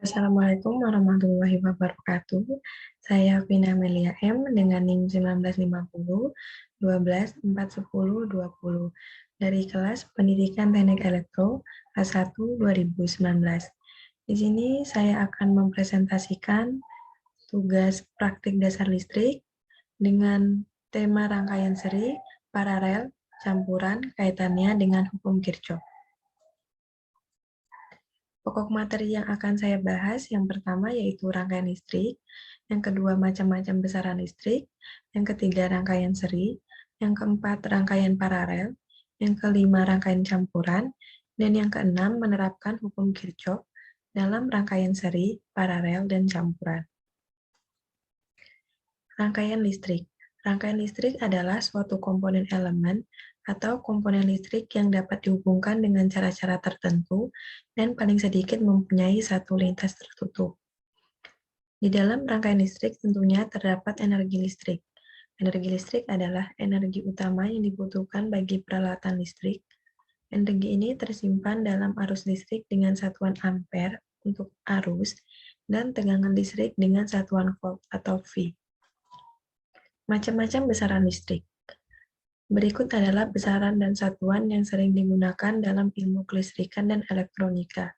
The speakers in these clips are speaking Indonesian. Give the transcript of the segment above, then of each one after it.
Assalamualaikum warahmatullahi wabarakatuh. Saya Vina Melia M dengan NIM 1950 12 410 20 dari kelas Pendidikan Teknik Elektro A1 2019. Di sini saya akan mempresentasikan tugas praktik dasar listrik dengan tema rangkaian seri, paralel, campuran, kaitannya dengan hukum Kirchhoff. Pokok materi yang akan saya bahas yang pertama yaitu rangkaian listrik, yang kedua macam-macam besaran listrik, yang ketiga rangkaian seri, yang keempat rangkaian paralel, yang kelima rangkaian campuran, dan yang keenam menerapkan hukum Kirchhoff dalam rangkaian seri, paralel, dan campuran. Rangkaian listrik. Rangkaian listrik adalah suatu komponen elemen atau komponen listrik yang dapat dihubungkan dengan cara-cara tertentu dan paling sedikit mempunyai satu lintas tertutup. Di dalam rangkaian listrik tentunya terdapat energi listrik. Energi listrik adalah energi utama yang dibutuhkan bagi peralatan listrik. Energi ini tersimpan dalam arus listrik dengan satuan ampere untuk arus dan tegangan listrik dengan satuan volt atau V. Macam-macam besaran listrik. Berikut adalah besaran dan satuan yang sering digunakan dalam ilmu kelistrikan dan elektronika.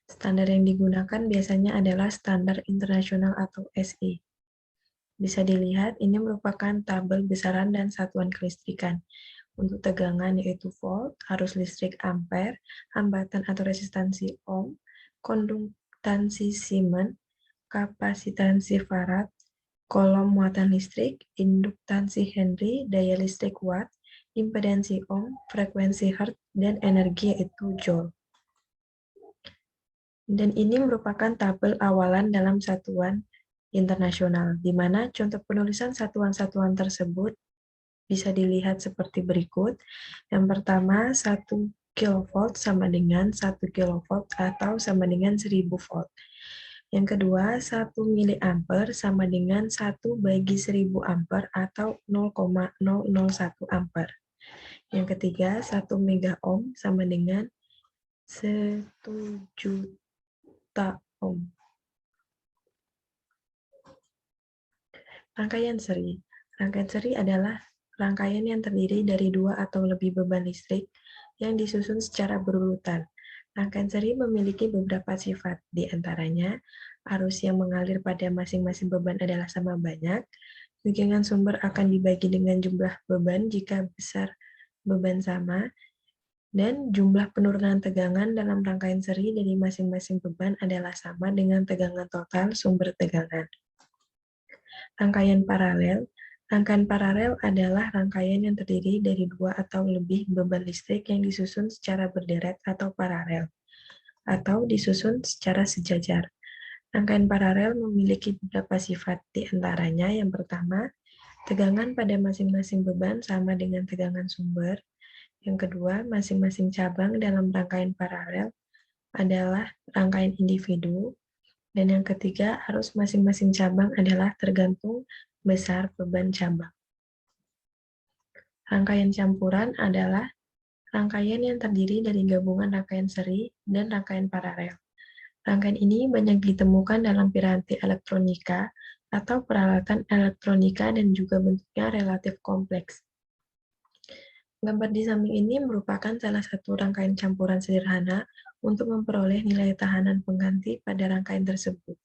Standar yang digunakan biasanya adalah standar internasional atau SI. Bisa dilihat, ini merupakan tabel besaran dan satuan kelistrikan. Untuk tegangan yaitu volt, arus listrik ampere, hambatan atau resistansi ohm, konduktansi Siemens, kapasitansi farad, kolom muatan listrik, induktansi Henry, daya listrik watt, impedansi ohm, frekuensi hertz, dan energi yaitu joule. Dan ini merupakan tabel awalan dalam satuan internasional, di mana contoh penulisan satuan-satuan tersebut bisa dilihat seperti berikut. Yang pertama, 1 kV sama dengan 1 kV atau sama dengan 1000 volt. Yang kedua, 1 mA sama dengan 1 bagi 1000 ampere atau 0,001 ampere. Yang ketiga, 1 mega ohm sama dengan 1 juta ohm. Rangkaian seri. Rangkaian seri adalah rangkaian yang terdiri dari 2 atau lebih beban listrik yang disusun secara berurutan. Rangkaian seri memiliki beberapa sifat, di antaranya arus yang mengalir pada masing-masing beban adalah sama banyak, tegangan sumber akan dibagi dengan jumlah beban jika besar beban sama, dan jumlah penurunan tegangan dalam rangkaian seri dari masing-masing beban adalah sama dengan tegangan total sumber tegangan. Rangkaian paralel. Rangkaian paralel adalah rangkaian yang terdiri dari 2 atau lebih beban listrik yang disusun secara berderet atau paralel, atau disusun secara sejajar. Rangkaian paralel memiliki beberapa sifat, di antaranya yang pertama, tegangan pada masing-masing beban sama dengan tegangan sumber. Yang kedua, masing-masing cabang dalam rangkaian paralel adalah rangkaian individu. Dan yang ketiga, arus masing-masing cabang adalah tergantung besar beban cabang. Rangkaian campuran adalah rangkaian yang terdiri dari gabungan rangkaian seri dan rangkaian paralel. Rangkaian ini banyak ditemukan dalam piranti elektronika atau peralatan elektronika dan juga bentuknya relatif kompleks. Gambar di samping ini merupakan salah satu rangkaian campuran sederhana untuk memperoleh nilai tahanan pengganti pada rangkaian tersebut.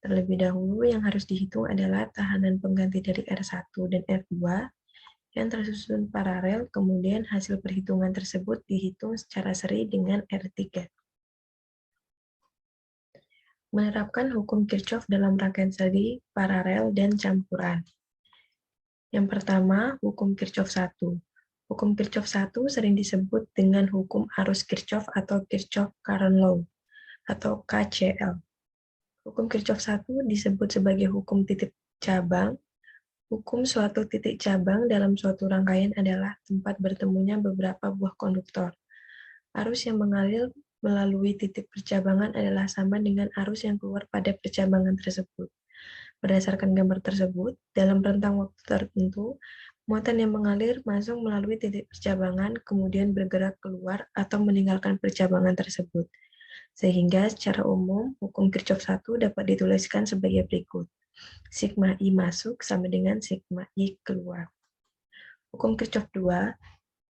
Terlebih dahulu yang harus dihitung adalah tahanan pengganti dari R1 dan R2 yang tersusun paralel, kemudian hasil perhitungan tersebut dihitung secara seri dengan R3. Menerapkan hukum Kirchhoff dalam rangkaian seri, paralel, dan campuran. Yang pertama, hukum Kirchhoff 1. Hukum Kirchhoff 1 sering disebut dengan hukum arus Kirchhoff atau Kirchhoff Current Law, atau KCL. Hukum Kirchhoff 1 disebut sebagai hukum titik cabang. Hukum suatu titik cabang dalam suatu rangkaian adalah tempat bertemunya beberapa buah konduktor. Arus yang mengalir melalui titik percabangan adalah sama dengan arus yang keluar pada percabangan tersebut. Berdasarkan gambar tersebut, dalam rentang waktu tertentu, muatan yang mengalir masuk melalui titik percabangan, kemudian bergerak keluar atau meninggalkan percabangan tersebut. Sehingga secara umum, hukum Kirchhoff 1 dapat dituliskan sebagai berikut. Sigma I masuk sama dengan sigma I keluar. Hukum Kirchhoff 2.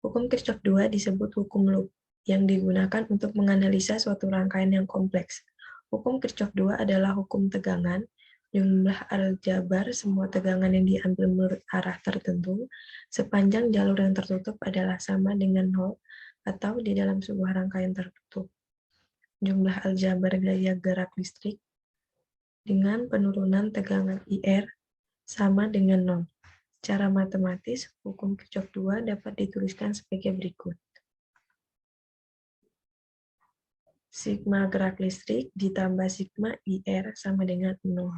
Hukum Kirchhoff 2 disebut hukum loop yang digunakan untuk menganalisa suatu rangkaian yang kompleks. Hukum Kirchhoff 2 adalah hukum tegangan, jumlah aljabar semua tegangan yang diambil menurut arah tertentu, sepanjang jalur yang tertutup adalah sama dengan 0 atau di dalam sebuah rangkaian tertutup. Jumlah aljabar gaya gerak listrik dengan penurunan tegangan IR sama dengan 0. Secara matematis, hukum Kirchhoff 2 dapat dituliskan sebagai berikut. Sigma gerak listrik ditambah sigma IR sama dengan 0.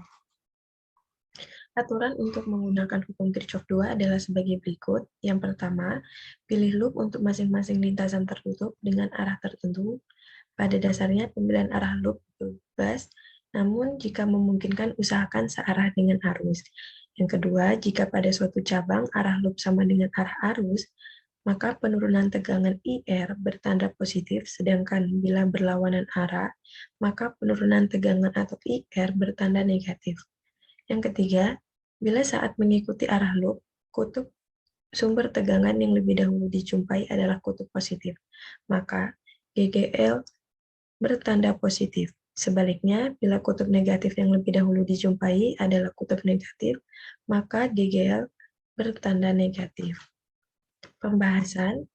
Aturan untuk menggunakan hukum Kirchhoff 2 adalah sebagai berikut. Yang pertama, pilih loop untuk masing-masing lintasan tertutup dengan arah tertentu. Pada dasarnya, pemilihan arah loop bebas, namun jika memungkinkan, usahakan searah dengan arus. Yang kedua, jika pada suatu cabang arah loop sama dengan arah arus, maka penurunan tegangan IR bertanda positif, sedangkan bila berlawanan arah, maka penurunan tegangan atau IR bertanda negatif. Yang ketiga, bila saat mengikuti arah loop, kutub sumber tegangan yang lebih dahulu dijumpai adalah kutub positif, maka GGL bertanda positif. Sebaliknya, bila kutub negatif yang lebih dahulu dijumpai adalah kutub negatif, maka GGL bertanda negatif. Pembahasan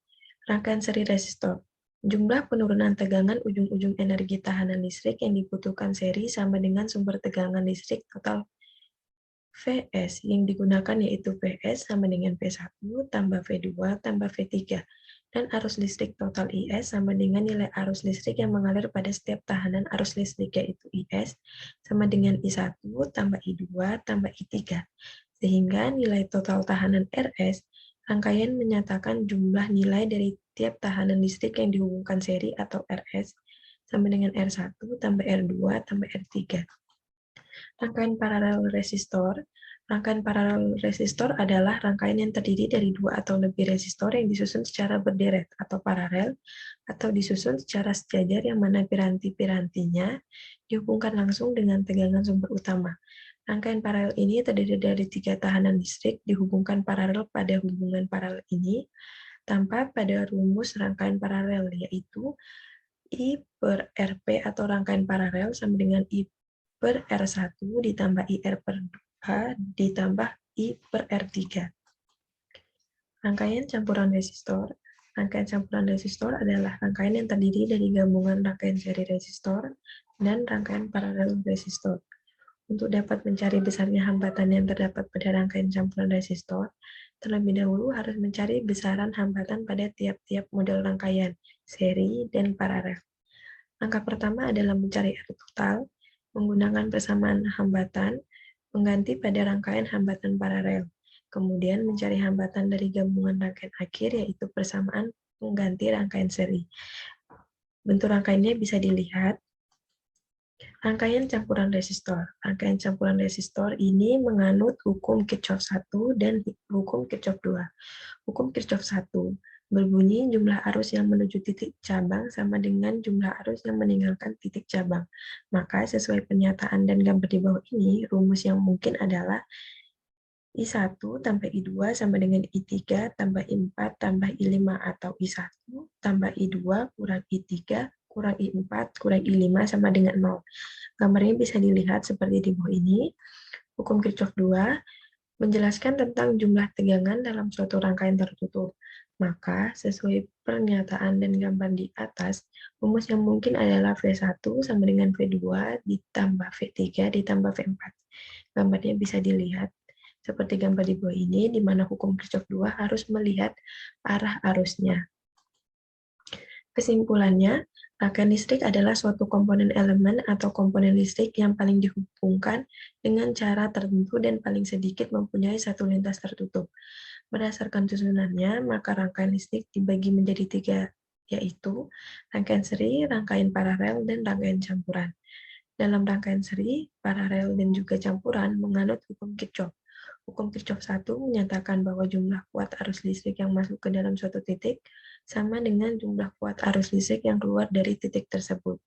rangkaian seri resistor. Jumlah penurunan tegangan ujung-ujung energi tahanan listrik yang dibutuhkan seri sama dengan sumber tegangan listrik total Vs yang digunakan yaitu Vs sama dengan V1 tambah V2 tambah V3. Dan arus listrik total IS sama dengan nilai arus listrik yang mengalir pada setiap tahanan arus listrik yaitu IS sama dengan I1 tambah I2 tambah I3. Sehingga nilai total tahanan RS, rangkaian menyatakan jumlah nilai dari tiap tahanan listrik yang dihubungkan seri atau RS sama dengan R1 tambah R2 tambah R3. Rangkaian paralel resistor. Rangkaian paralel resistor adalah rangkaian yang terdiri dari dua atau lebih resistor yang disusun secara berderet atau paralel, atau disusun secara sejajar yang mana piranti-pirantinya dihubungkan langsung dengan tegangan sumber utama. Rangkaian paralel ini terdiri dari 3 tahanan listrik dihubungkan paralel pada hubungan paralel ini tanpa pada rumus rangkaian paralel, yaitu I per RP atau rangkaian paralel sama dengan I per R1 ditambah IR per 2 ditambah I per R3. Rangkaian campuran resistor. Rangkaian campuran resistor adalah rangkaian yang terdiri dari gabungan rangkaian seri resistor dan rangkaian paralel resistor. Untuk dapat mencari besarnya hambatan yang terdapat pada rangkaian campuran resistor, terlebih dahulu harus mencari besaran hambatan pada tiap-tiap model rangkaian, seri, dan paralel. Langkah pertama adalah mencari R total, menggunakan persamaan hambatan, mengganti pada rangkaian hambatan paralel. Kemudian mencari hambatan dari gabungan rangkaian akhir, yaitu persamaan mengganti rangkaian seri. Bentuk rangkaiannya bisa dilihat. Rangkaian campuran resistor. Rangkaian campuran resistor ini menganut hukum Kirchhoff 1 dan hukum Kirchhoff 2. Hukum Kirchhoff 1 berbunyi jumlah arus yang menuju titik cabang sama dengan jumlah arus yang meninggalkan titik cabang. Maka sesuai pernyataan dan gambar di bawah ini, rumus yang mungkin adalah I1 tambah I2 sama dengan I3 tambah I4 tambah I5 atau I1 tambah I2 kurang I3 kurang I4 kurang I5 sama dengan 0. Gambarnya bisa dilihat seperti di bawah ini. Hukum Kirchhoff 2 menjelaskan tentang jumlah tegangan dalam suatu rangkaian tertutup. Maka, sesuai pernyataan dan gambar di atas, rumus yang mungkin adalah V1 sama dengan V2 ditambah V3 ditambah V4. Gambarnya bisa dilihat seperti gambar di bawah ini, di mana hukum Kirchhoff 2 harus melihat arah arusnya. Kesimpulannya, rangkaian listrik adalah suatu komponen elemen atau komponen listrik yang paling dihubungkan dengan cara tertentu dan paling sedikit mempunyai satu lintas tertutup. Berdasarkan susunannya, maka rangkaian listrik dibagi menjadi 3, yaitu rangkaian seri, rangkaian paralel, dan rangkaian campuran. Dalam rangkaian seri, paralel, dan juga campuran menganut hukum Kirchhoff. Hukum Kirchhoff 1 menyatakan bahwa jumlah kuat arus listrik yang masuk ke dalam suatu titik sama dengan jumlah kuat arus listrik yang keluar dari titik tersebut.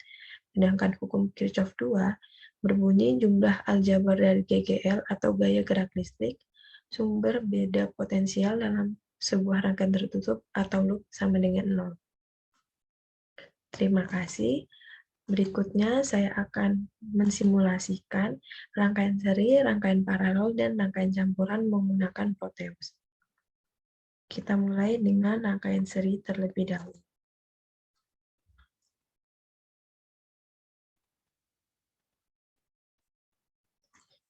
Sedangkan hukum Kirchhoff 2 berbunyi jumlah aljabar dari GGL atau gaya gerak listrik sumber beda potensial dalam sebuah rangkaian tertutup atau loop sama dengan 0. Terima kasih. Berikutnya saya akan mensimulasikan rangkaian seri, rangkaian paralel, dan rangkaian campuran menggunakan Proteus. Kita mulai dengan rangkaian seri terlebih dahulu.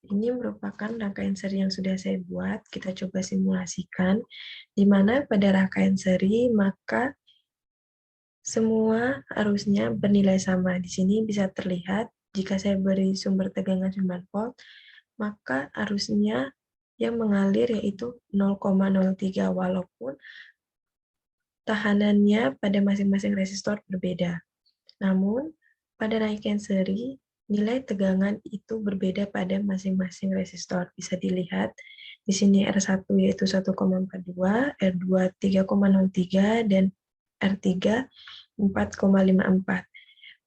Ini merupakan rangkaian seri yang sudah saya buat. Kita coba simulasikan, di mana pada rangkaian seri maka semua arusnya bernilai sama. Di sini bisa terlihat jika saya beri sumber tegangan 9 volt, maka arusnya yang mengalir yaitu 0,03 walaupun tahanannya pada masing-masing resistor berbeda. Namun, pada rangkaian seri, nilai tegangan itu berbeda pada masing-masing resistor. Bisa dilihat di sini R1 yaitu 1,42, R2 3,03, dan R3 4,54.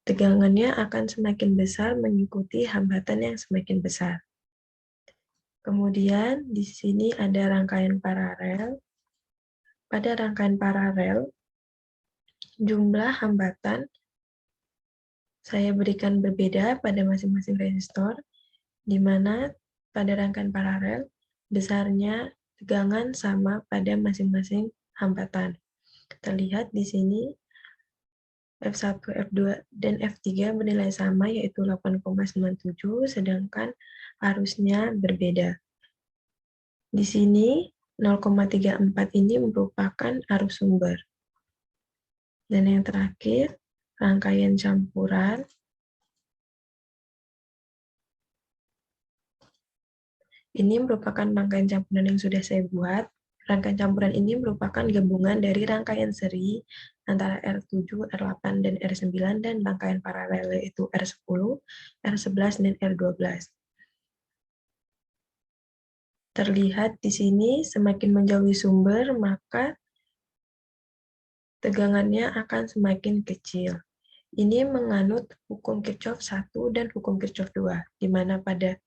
Tegangannya akan semakin besar mengikuti hambatan yang semakin besar. Kemudian di sini ada rangkaian paralel. Pada rangkaian paralel, jumlah hambatan saya berikan berbeda pada masing-masing resistor, di mana pada rangkaian paralel, besarnya tegangan sama pada masing-masing hambatan. Terlihat di sini F1, F2, dan F3 bernilai sama, yaitu 8,97, sedangkan arusnya berbeda. Di sini 0,34 ini merupakan arus sumber. Dan yang terakhir, rangkaian campuran. Ini merupakan rangkaian campuran yang sudah saya buat. Rangkaian campuran ini merupakan gabungan dari rangkaian seri antara R7, R8, dan R9, dan rangkaian paralel yaitu R10, R11, dan R12. Terlihat di sini semakin menjauhi sumber, maka tegangannya akan semakin kecil. Ini menganut hukum Kirchhoff 1 dan hukum Kirchhoff 2, di mana pada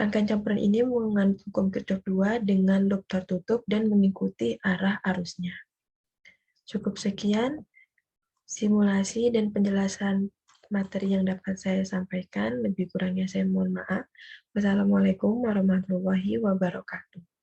rangkaian campuran ini mengandung hukum Kirchhoff 2 dengan loop tertutup dan mengikuti arah arusnya. Cukup sekian simulasi dan penjelasan materi yang dapat saya sampaikan. Lebih kurangnya saya mohon maaf. Wassalamualaikum warahmatullahi wabarakatuh.